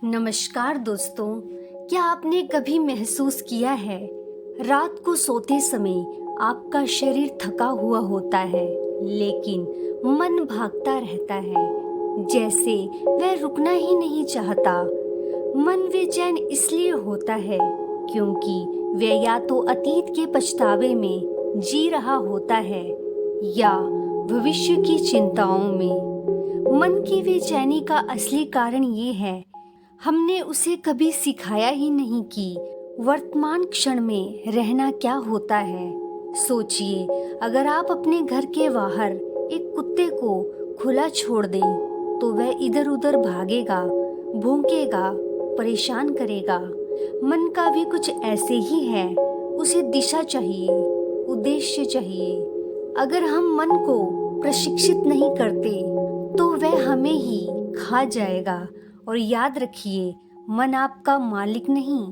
नमस्कार दोस्तों, क्या आपने कभी महसूस किया है रात को सोते समय आपका शरीर थका हुआ होता है लेकिन मन भागता रहता है, जैसे वह रुकना ही नहीं चाहता। मन बेचैन इसलिए होता है क्योंकि वह या तो अतीत के पछतावे में जी रहा होता है या भविष्य की चिंताओं में। मन की बेचैनी का असली कारण ये है, हमने उसे कभी सिखाया ही नहीं कि वर्तमान क्षण में रहना क्या होता है। सोचिए, अगर आप अपने घर के बाहर एक कुत्ते को खुला छोड़ दें तो वह इधर उधर भागेगा, भौंकेगा, परेशान करेगा। मन का भी कुछ ऐसे ही है, उसे दिशा चाहिए, उद्देश्य चाहिए। अगर हम मन को प्रशिक्षित नहीं करते तो वह हमें ही खा जाएगा। और याद रखिए, मन आपका मालिक नहीं,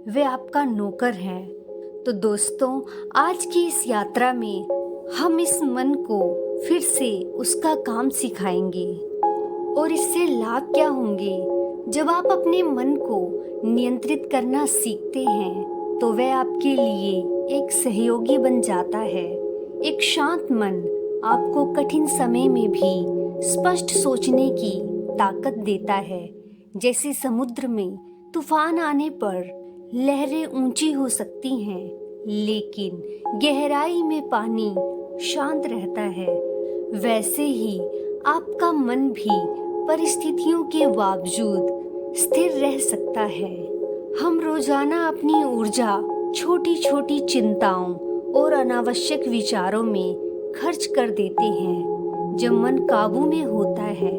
वह आपका नौकर है। तो दोस्तों, आज की इस यात्रा में हम इस मन को फिर से उसका काम सिखाएंगे। और इससे लाभ क्या होंगे? जब आप अपने मन को नियंत्रित करना सीखते हैं तो वह आपके लिए एक सहयोगी बन जाता है। एक शांत मन आपको कठिन समय में भी स्पष्ट सोचने की ताकत देता है। जैसे समुद्र में तूफान आने पर लहरें ऊंची हो सकती हैं, लेकिन गहराई में पानी शांत रहता है, वैसे ही आपका मन भी परिस्थितियों के बावजूद स्थिर रह सकता है। हम रोजाना अपनी ऊर्जा छोटी छोटी चिंताओं और अनावश्यक विचारों में खर्च कर देते हैं। जब मन काबू में होता है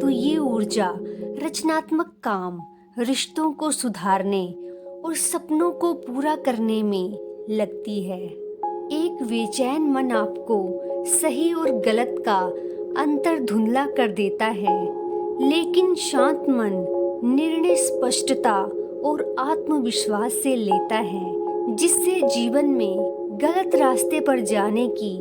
तो ये ऊर्जा रचनात्मक काम, रिश्तों को सुधारने और सपनों को पूरा करने में लगती है। एक बेचैन मन आपको सही और गलत का अंतर धुंधला कर देता है, लेकिन शांत मन निर्णय स्पष्टता और आत्मविश्वास से लेता है, जिससे जीवन में गलत रास्ते पर जाने की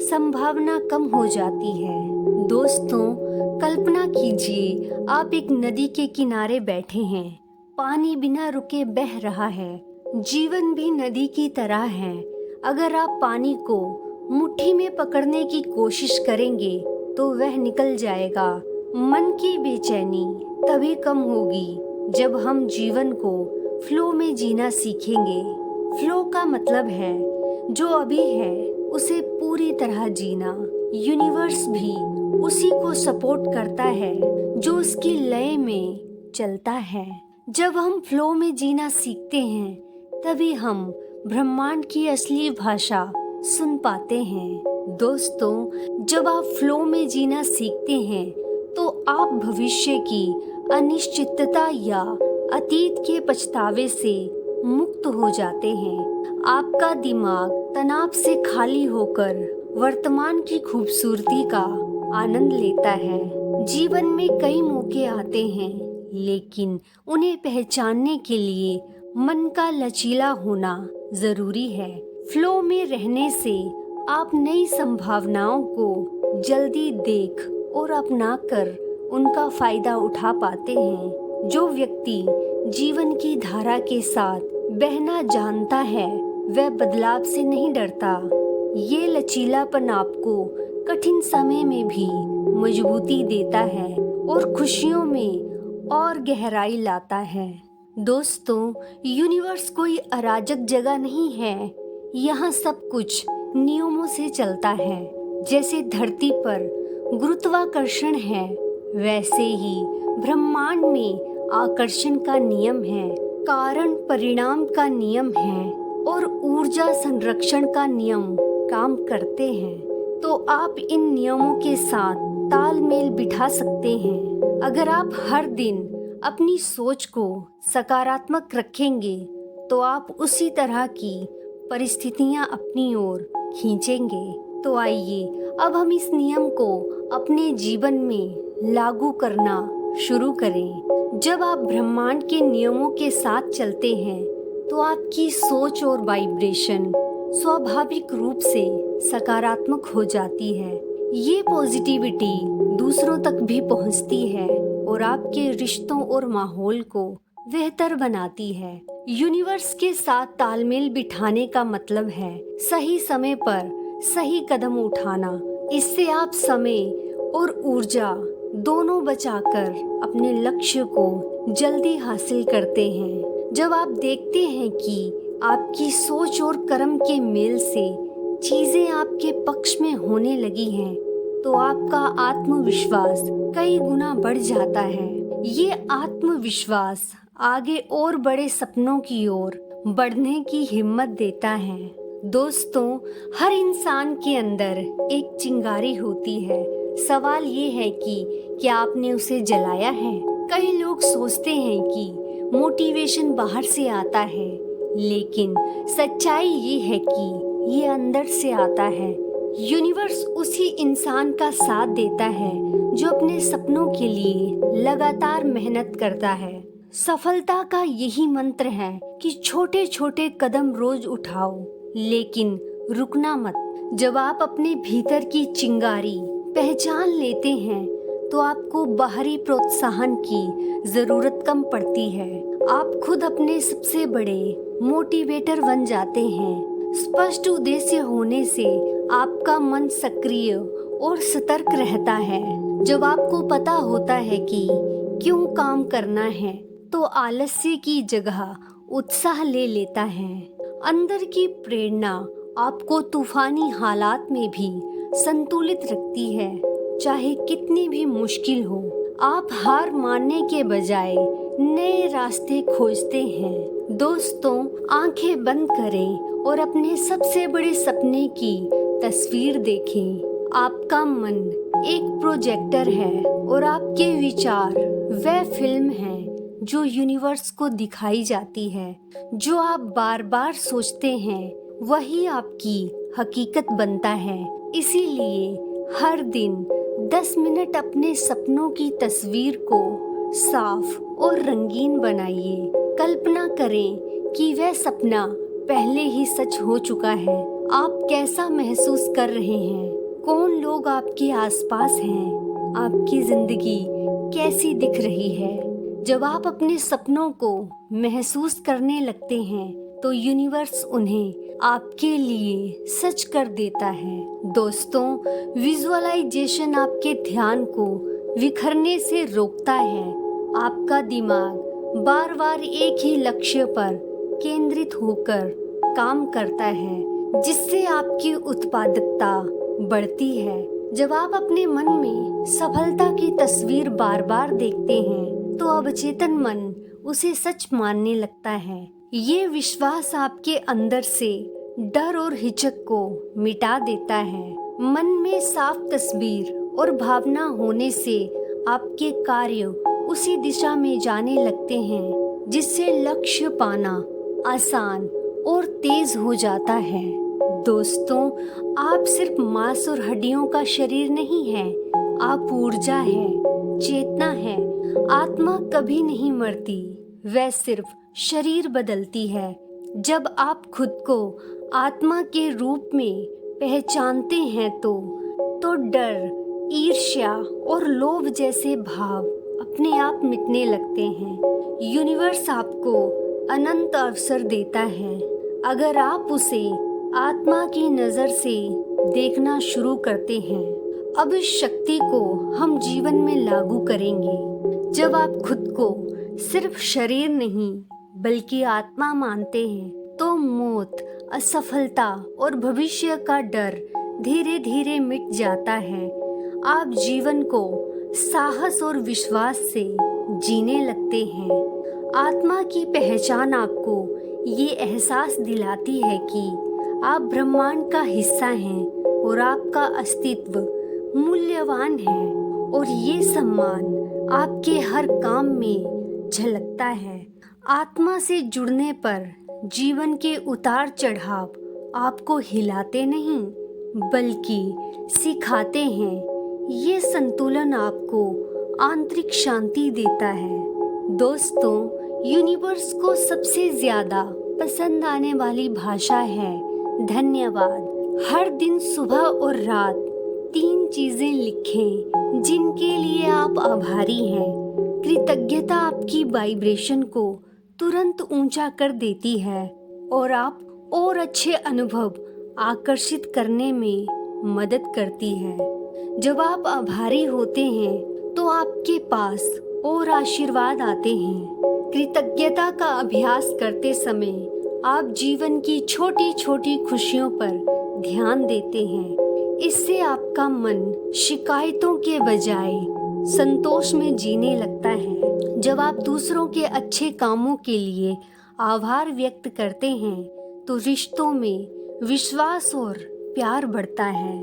संभावना कम हो जाती है। दोस्तों, कल्पना कीजिए, आप एक नदी के किनारे बैठे हैं। पानी बिना रुके बह रहा है। जीवन भी नदी की तरह है। अगर आप पानी को मुट्ठी में पकड़ने की कोशिश करेंगे तो वह निकल जाएगा। मन की बेचैनी तभी कम होगी जब हम जीवन को फ्लो में जीना सीखेंगे। फ्लो का मतलब है जो अभी है उसे पूरी तरह जीना। यूनिवर्स भी उसी को सपोर्ट करता है जो उसकी लय में चलता है। जब हम फ्लो में जीना सीखते हैं तभी हम ब्रह्मांड की असली भाषा सुन पाते हैं। दोस्तों, जब आप फ्लो में जीना सीखते हैं तो आप भविष्य की अनिश्चितता या अतीत के पछतावे से मुक्त हो जाते हैं। आपका दिमाग तनाव से खाली होकर वर्तमान की खूबसूरती का आनंद लेता है। जीवन में कई मौके आते हैं, लेकिन उन्हें पहचानने के लिए मन का लचीला होना जरूरी है। फ्लो में रहने से आप नई संभावनाओं को जल्दी देख और अपना कर उनका फायदा उठा पाते हैं। जो व्यक्ति जीवन की धारा के साथ बहना जानता है वह बदलाव से नहीं डरता। ये लचीलापन आपको कठिन समय में भी मजबूती देता है और खुशियों में और गहराई लाता है। दोस्तों, यूनिवर्स कोई अराजक जगह नहीं है। यहाँ सब कुछ नियमों से चलता है। जैसे धरती पर गुरुत्वाकर्षण है, वैसे ही ब्रह्मांड में आकर्षण का नियम है, कारण परिणाम का नियम है और ऊर्जा संरक्षण का नियम काम करते हैं। तो आप इन नियमों के साथ तालमेल बिठा सकते हैं। अगर आप हर दिन अपनी सोच को सकारात्मक रखेंगे तो आप उसी तरह की परिस्थितियां अपनी ओर खींचेंगे। तो आइए अब हम इस नियम को अपने जीवन में लागू करना शुरू करें। जब आप ब्रह्मांड के नियमों के साथ चलते हैं तो आपकी सोच और वाइब्रेशन स्वाभाविक रूप से सकारात्मक हो जाती है। ये पॉजिटिविटी दूसरों तक भी पहुंचती है और आपके रिश्तों और माहौल को बेहतर बनाती है। यूनिवर्स के साथ तालमेल बिठाने का मतलब है सही समय पर सही कदम उठाना। इससे आप समय और ऊर्जा दोनों बचाकर अपने लक्ष्य को जल्दी हासिल करते हैं। जब आप देखते हैं कि आपकी सोच और कर्म के मेल से चीजें आपके पक्ष में होने लगी हैं, तो आपका आत्मविश्वास कई गुना बढ़ जाता है। ये आत्मविश्वास आगे और बड़े सपनों की ओर बढ़ने की हिम्मत देता है। दोस्तों, हर इंसान के अंदर एक चिंगारी होती है। सवाल ये है कि क्या आपने उसे जलाया है? कई लोग सोचते हैं कि मोटिवेशन बाहर से आता है, लेकिन सच्चाई ये है कि ये अंदर से आता है। यूनिवर्स उसी इंसान का साथ देता है जो अपने सपनों के लिए लगातार मेहनत करता है। सफलता का यही मंत्र है कि छोटे छोटे कदम रोज उठाओ, लेकिन रुकना मत। जब आप अपने भीतर की चिंगारी पहचान लेते हैं, तो आपको बाहरी प्रोत्साहन की जरूरत कम पड़ती है। आप खुद अपने सबसे बड़े मोटिवेटर बन जाते हैं। स्पष्ट उद्देश्य होने से आपका मन सक्रिय और सतर्क रहता है। जब आपको पता होता है कि क्यों काम करना है, तो आलस्य की जगह उत्साह ले लेता है। अंदर की प्रेरणा आपको तूफानी हालात में भी संतुलित रखती है। चाहे कितनी भी मुश्किल हो, आप हार मानने के बजाय नए रास्ते खोजते हैं। दोस्तों, आंखें बंद करें और अपने सबसे बड़े सपने की तस्वीर देखें। आपका मन एक प्रोजेक्टर है और आपके विचार वह फिल्म है जो यूनिवर्स को दिखाई जाती है। जो आप बार बार सोचते हैं, वही आपकी हकीकत बनता है। इसीलिए हर दिन 10 मिनट अपने सपनों की तस्वीर को साफ और रंगीन बनाइए। कल्पना करें कि वह सपना पहले ही सच हो चुका है। आप कैसा महसूस कर रहे हैं? कौन लोग आपके आसपास हैं? आपकी जिंदगी कैसी दिख रही है? जब आप अपने सपनों को महसूस करने लगते हैं, तो यूनिवर्स उन्हें आपके लिए सच कर देता है। दोस्तों, विजुअलाइजेशन आपके ध्यान को विखरने से रोकता है। आपका दिमाग बार बार एक ही लक्ष्य पर केंद्रित होकर काम करता है, जिससे आपकी उत्पादकता बढ़ती है। जब आप अपने मन में सफलता की तस्वीर बार बार देखते हैं, तो अवचेतन मन उसे सच मानने लगता है। ये विश्वास आपके अंदर से डर और हिचक को मिटा देता है। मन में साफ तस्वीर और भावना होने से आपके कार्य उसी दिशा में जाने लगते हैं, जिससे लक्ष्य पाना आसान और तेज हो जाता है। दोस्तों, आप सिर्फ मांस और हड्डियों का शरीर नहीं है, आप ऊर्जा है, चेतना है। आत्मा कभी नहीं मरती, वह सिर्फ शरीर बदलती है। जब आप खुद को आत्मा के रूप में पहचानते हैं, तो डर, ईर्ष्या और लोभ जैसे भाव अपने आप मिटने लगते हैं। यूनिवर्स आपको अनंत अवसर देता है, अगर आप उसे आत्मा की नजर से देखना शुरू करते हैं। अब इस शक्ति को हम जीवन में लागू करेंगे। जब आप खुद को सिर्फ शरीर नहीं बल्कि आत्मा मानते हैं, तो मौत, असफलता और भविष्य का डर धीरे धीरे मिट जाता है। आप जीवन को साहस और विश्वास से जीने लगते हैं। आत्मा की पहचान आपको ये एहसास दिलाती है कि आप ब्रह्मांड का हिस्सा हैं और आपका अस्तित्व मूल्यवान है, और ये सम्मान आपके हर काम में झलकता है। आत्मा से जुड़ने पर जीवन के उतार चढ़ाव आपको हिलाते नहीं बल्कि सिखाते हैं। ये संतुलन आपको आंतरिक शांति देता है। दोस्तों, यूनिवर्स को सबसे ज्यादा पसंद आने वाली भाषा है धन्यवाद। हर दिन सुबह और रात 3 चीजें लिखें जिनके लिए आप आभारी हैं। कृतज्ञता आपकी वाइब्रेशन को तुरंत ऊंचा कर देती है और आप और अच्छे अनुभव आकर्षित करने में मदद करती है। जब आप आभारी होते हैं तो आपके पास और आशीर्वाद आते हैं। कृतज्ञता का अभ्यास करते समय आप जीवन की छोटी छोटी खुशियों पर ध्यान देते हैं। इससे आपका मन शिकायतों के बजाय संतोष में जीने लगता है। जब आप दूसरों के अच्छे कामों के लिए आभार व्यक्त करते हैं तो रिश्तों में विश्वास और प्यार बढ़ता है।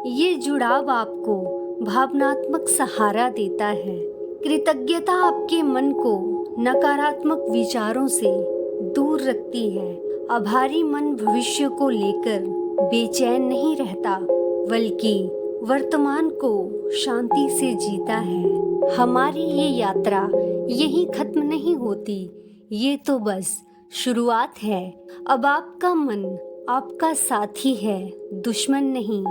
ये जुड़ाव आपको भावनात्मक सहारा देता है। कृतज्ञता आपके मन को नकारात्मक विचारों से दूर रखती है। आभारी मन भविष्य को लेकर बेचैन नहीं रहता, बल्कि वर्तमान को शांति से जीता है। हमारी ये यात्रा यहीं खत्म नहीं होती, ये तो बस शुरुआत है। अब आपका मन आपका साथी है, दुश्मन नहीं।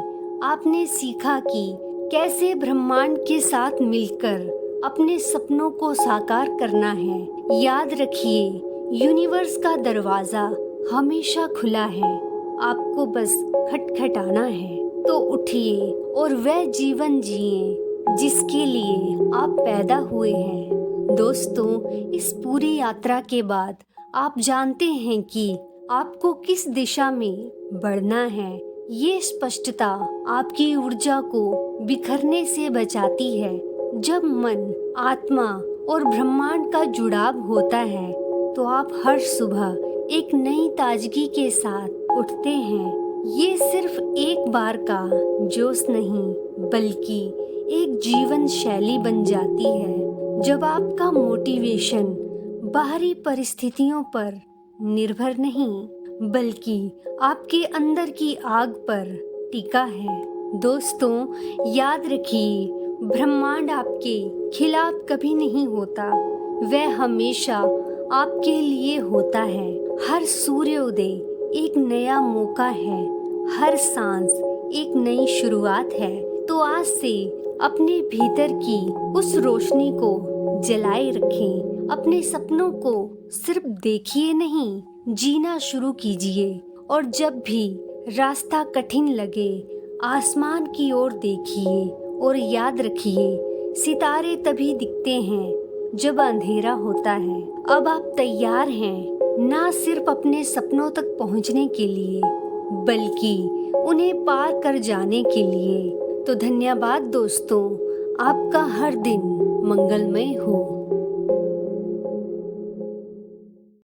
आपने सीखा कि कैसे ब्रह्मांड के साथ मिलकर अपने सपनों को साकार करना है। याद रखिए, यूनिवर्स का दरवाजा हमेशा खुला है, आपको बस खटखटाना है। तो उठिए और वह जीवन जिए जिसके लिए आप पैदा हुए हैं। दोस्तों, इस पूरी यात्रा के बाद आप जानते हैं कि आपको किस दिशा में बढ़ना है। ये स्पष्टता आपकी ऊर्जा को बिखरने से बचाती है। जब मन, आत्मा और ब्रह्मांड का जुड़ाव होता है तो आप हर सुबह एक नई ताजगी के साथ उठते हैं। ये सिर्फ एक बार का जोश नहीं, बल्कि एक जीवन शैली बन जाती है। जब आपका मोटिवेशन बाहरी परिस्थितियों पर निर्भर नहीं, बल्कि आपके अंदर की आग पर टिका है। दोस्तों, याद रखिए, ब्रह्मांड आपके खिलाफ कभी नहीं होता, वह हमेशा आपके लिए होता है। हर सूर्योदय एक नया मौका है, हर सांस एक नई शुरुआत है। तो आज से अपने भीतर की उस रोशनी को जलाए रखें। अपने सपनों को सिर्फ देखिए नहीं, जीना शुरू कीजिए। और जब भी रास्ता कठिन लगे, आसमान की ओर देखिए और याद रखिए, सितारे तभी दिखते हैं जब अंधेरा होता है। अब आप तैयार हैं, ना सिर्फ अपने सपनों तक पहुंचने के लिए, बल्कि उन्हें पार कर जाने के लिए। तो धन्यवाद दोस्तों, आपका हर दिन मंगलमय हो।